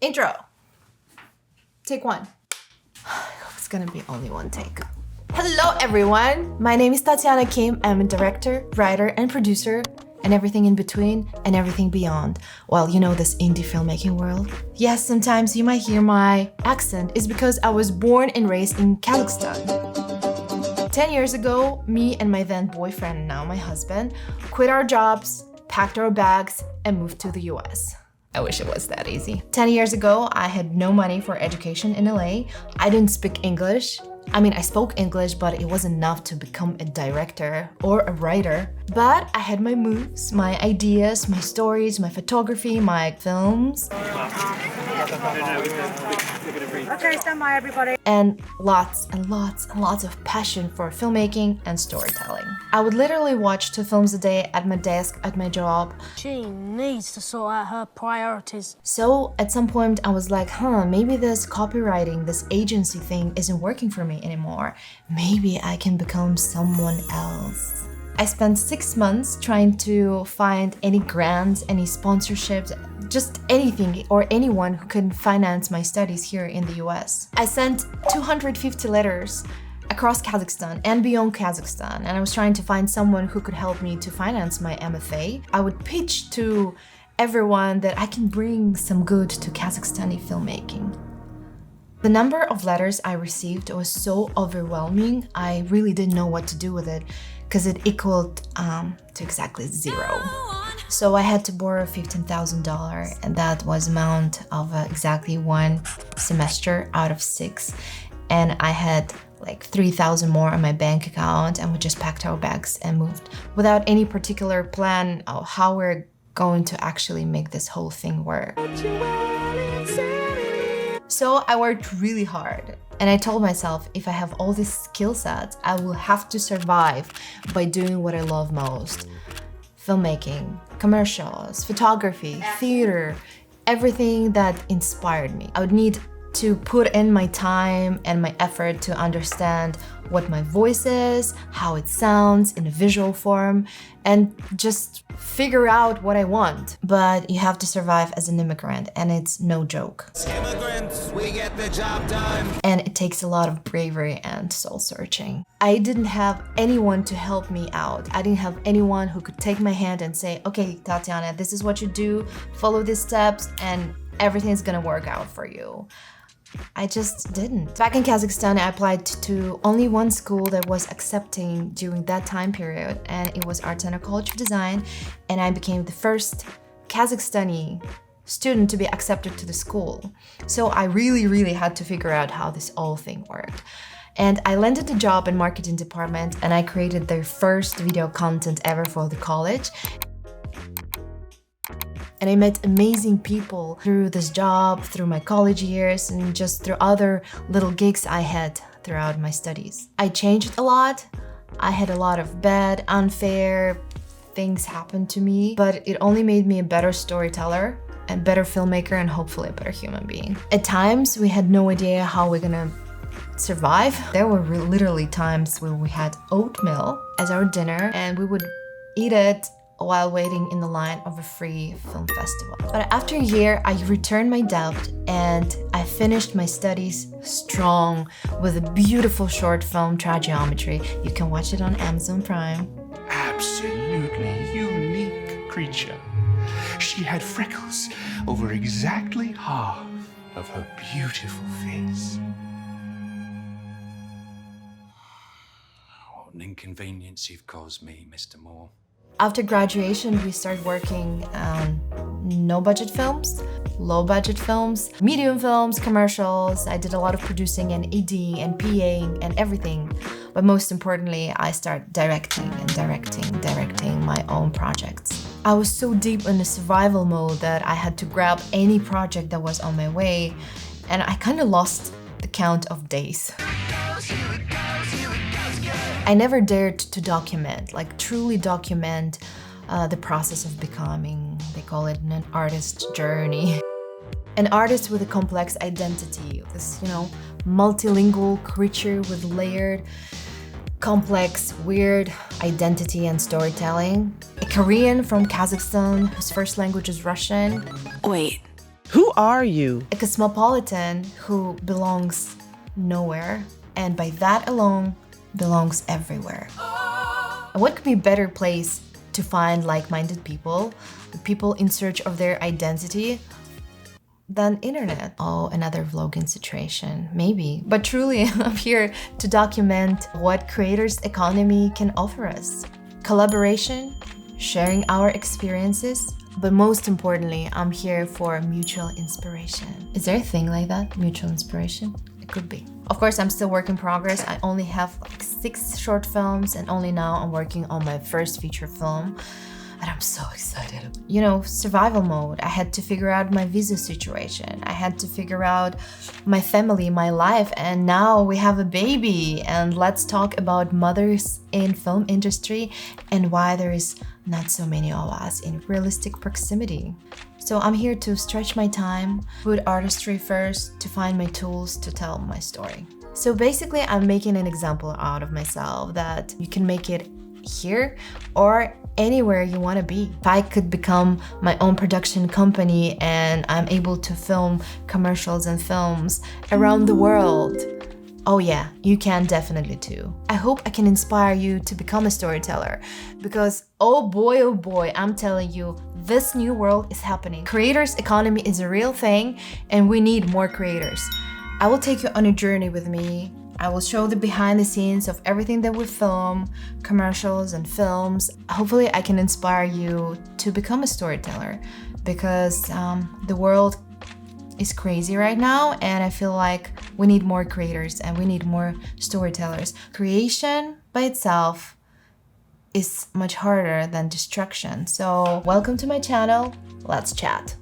Intro. Take one. It's gonna be only one take. Hello everyone! My name is Tatyana Kim. I'm a director, writer, and producer, and everything in between and everything beyond. Well, you know this indie filmmaking world. Yes, sometimes you might hear my accent. It's because I was born and raised in Kazakhstan. 10 years ago, me and my then boyfriend, now my husband, quit our jobs, packed our bags, and moved to the US. I wish it was that easy. 10 years ago, I had no money for education in LA. I didn't speak English. I mean, I spoke English, but it wasn't enough to become a director or a writer. But I had my moves, my ideas, my stories, my photography, my films. Okay, stand by everybody. And lots of passion for filmmaking and storytelling. I would literally watch 2 films a day at my desk at my job. She needs to sort out her priorities. So at some point I was like, maybe this copywriting, this agency thing isn't working for me anymore. Maybe I can become someone else. I spent 6 months trying to find any grants, any sponsorships, just anything or anyone who can finance my studies here in the US. I sent 250 letters across Kazakhstan and beyond Kazakhstan, and I was trying to find someone who could help me to finance my MFA. I would pitch to everyone that I can bring some good to Kazakhstani filmmaking. The number of letters I received was so overwhelming, I really didn't know what to do with it because it equaled to exactly 0. So I had to borrow $15,000, and that was amount of exactly 1 semester out of 6. And I had like 3,000 more on my bank account, and we just packed our bags and moved without any particular plan of how we're going to actually make this whole thing work. So I worked really hard, and I told myself if I have all these skill sets, I will have to survive by doing what I love most. Filmmaking, commercials, photography, theater, everything that inspired me. I would need to put in my time and my effort to understand what my voice is, how it sounds in a visual form, and just figure out what I want. But you have to survive as an immigrant, and it's no joke. Immigrants, we get the job done. And it takes a lot of bravery and soul searching. I didn't have anyone to help me out. I didn't have anyone who could take my hand and say, okay, Tatyana, this is what you do, follow these steps, and everything's gonna work out for you. I just didn't. Back in Kazakhstan, I applied to only one school that was accepting during that time period, and it was ArtCenter College of Design, and I became the first Kazakhstani student to be accepted to the school. So I really had to figure out how this whole thing worked. And I landed the job in marketing department, and I created their first video content ever for the college. And I met amazing people through this job, through my college years, and just through other little gigs I had throughout my studies. I changed a lot. I had a lot of bad, unfair things happen to me, but it only made me a better storyteller, a better filmmaker, and hopefully a better human being. At times, we had no idea how we're gonna survive. There were literally times where we had oatmeal as our dinner, and we would eat it while waiting in the line of a free film festival. But after a year, I returned my debt and I finished my studies strong with a beautiful short film, Trageometry. You can watch it on Amazon Prime. Absolutely unique creature. She had freckles over exactly half of her beautiful face. What an inconvenience you've caused me, Mr. Moore. After graduation, we started working on no-budget films, low-budget films, medium films, commercials. I did a lot of producing and AD and PAing and everything. But most importantly, I started directing my own projects. I was so deep in the survival mode that I had to grab any project that was on my way, and I kind of lost the count of days. I never dared to document, like truly document the process of becoming, they call it an artist's journey. An artist with a complex identity, this, multilingual creature with layered, complex, weird identity and storytelling. A Korean from Kazakhstan whose first language is Russian. Wait, Who are you? A cosmopolitan who belongs nowhere, and by that alone, belongs everywhere. And what could be a better place to find like-minded people, people in search of their identity, than internet? Oh, another vlogging situation, maybe. But truly, I'm here to document what creators' economy can offer us. Collaboration, sharing our experiences, but most importantly, I'm here for mutual inspiration. Is there a thing like that? Mutual inspiration? It could be. Of course, I'm still work in progress. I only have like 6 short films, and only now I'm working on my first feature film. And I'm so excited. You know, survival mode. I had to figure out my visa situation. I had to figure out my family, my life, and now we have a baby. And let's talk about mothers in film industry and why there is not so many of us in realistic proximity. So I'm here to stretch my time, put artistry first, to find my tools to tell my story. So basically, I'm making an example out of myself that you can make it here or anywhere you want to be. If I could become my own production company and I'm able to film commercials and films around the world, oh yeah, you can definitely too. I hope I can inspire you to become a storyteller because oh boy, I'm telling you, this new world is happening. Creators' economy is a real thing and we need more creators. I will take you on a journey with me. I will show the behind the scenes of everything that we film, commercials and films. Hopefully I can inspire you to become a storyteller because the world is crazy right now and I feel like we need more creators and we need more storytellers. Creation by itself is much harder than destruction. So welcome to my channel, let's chat.